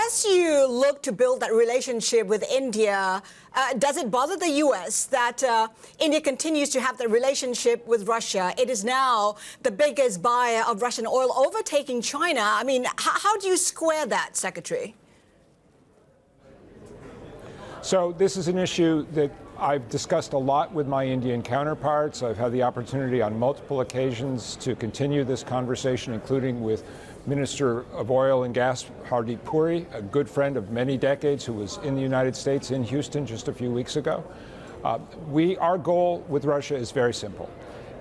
as you look to build that relationship with India, does it bother the U.S. that India continues to have the relationship with Russia? It is now the biggest buyer of Russian oil, overtaking China. I mean, how do you square that, Secretary? So this is an issue that I've discussed a lot with my Indian counterparts. I've had the opportunity on multiple occasions to continue this conversation, including with Minister of Oil and Gas Hardeep Puri, a good friend of many decades who was in the United States, in Houston just a few weeks ago. Our goal with Russia is very simple.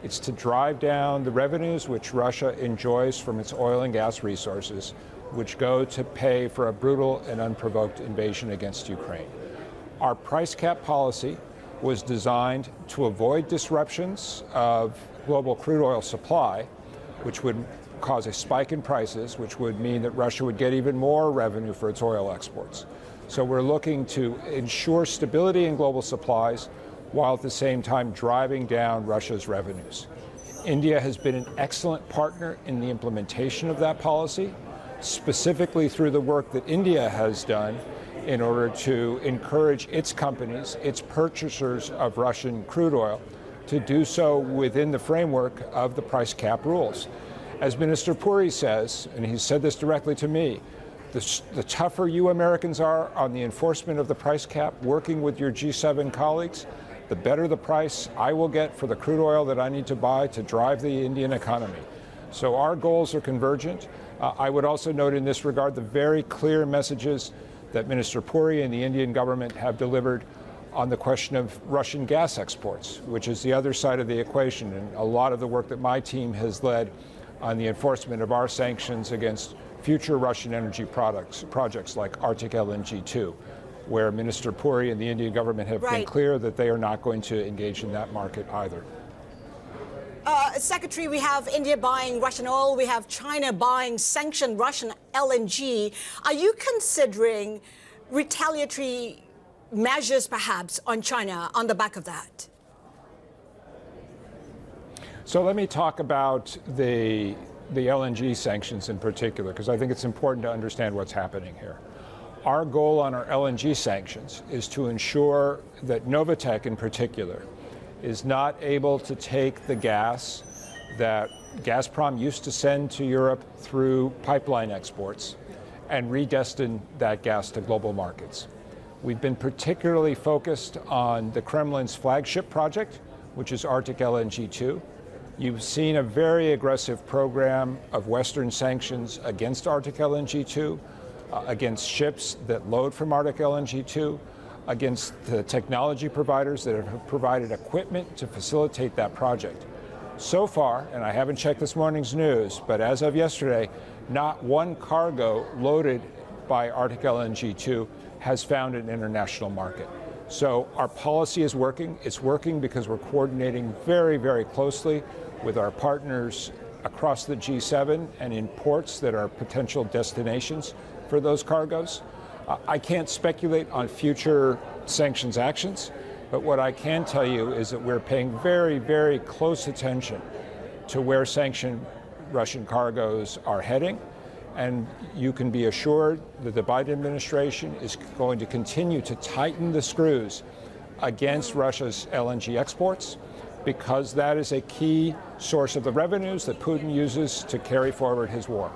It's to drive down the revenues which Russia enjoys from its oil and gas resources, which go to pay for a brutal and unprovoked invasion against Ukraine. Our price cap policy was designed to avoid disruptions of global crude oil supply, which would cause a spike in prices, which would mean that Russia would get even more revenue for its oil exports. So we're looking to ensure stability in global supplies while at the same time driving down Russia's revenues. India has been an excellent partner in the implementation of that policy, specifically through the work that India has done in order to encourage its companies, its purchasers of Russian crude oil, to do so within the framework of the price cap rules. As Minister Puri says, and he said this directly to me, the tougher you Americans are on the enforcement of the price cap, working with your G7 colleagues, the better the price I will get for the crude oil that I need to buy to drive the Indian economy. So our goals are convergent. I would also note in this regard the very clear messages that Minister Puri and the Indian government have delivered on the question of Russian gas exports, which is the other side of the equation, and a lot of the work that my team has led on the enforcement of our sanctions against future Russian energy projects like Arctic LNG 2, where Minister Puri and the Indian government have been clear that they are not going to engage in that market either. Secretary, we have India buying Russian oil, we have China buying sanctioned Russian LNG. Are you considering retaliatory measures, perhaps, on China on the back of that? So let me talk about the LNG sanctions in particular, because I think it's important to understand what's happening here. Our goal on our LNG sanctions is to ensure that Novatek, in particular, is not able to take the gas that Gazprom used to send to Europe through pipeline exports and redestine that gas to global markets. We've been particularly focused on the Kremlin's flagship project, which is Arctic LNG 2. You've seen a very aggressive program of Western sanctions against Arctic LNG 2, against ships that load from Arctic LNG 2, against the technology providers that have provided equipment to facilitate that project. So far, and I haven't checked this morning's news, but as of yesterday, not one cargo loaded by Arctic LNG 2 has found an international market. So our policy is working. It's working because we're coordinating very, very closely with our partners across the G7 and in ports that are potential destinations for those cargoes. I can't speculate on future sanctions actions, but what I can tell you is that we're paying very, very close attention to where sanctioned Russian cargoes are heading. And you can be assured that the Biden administration is going to continue to tighten the screws against Russia's LNG exports, because that is a key source of the revenues that Putin uses to carry forward his war.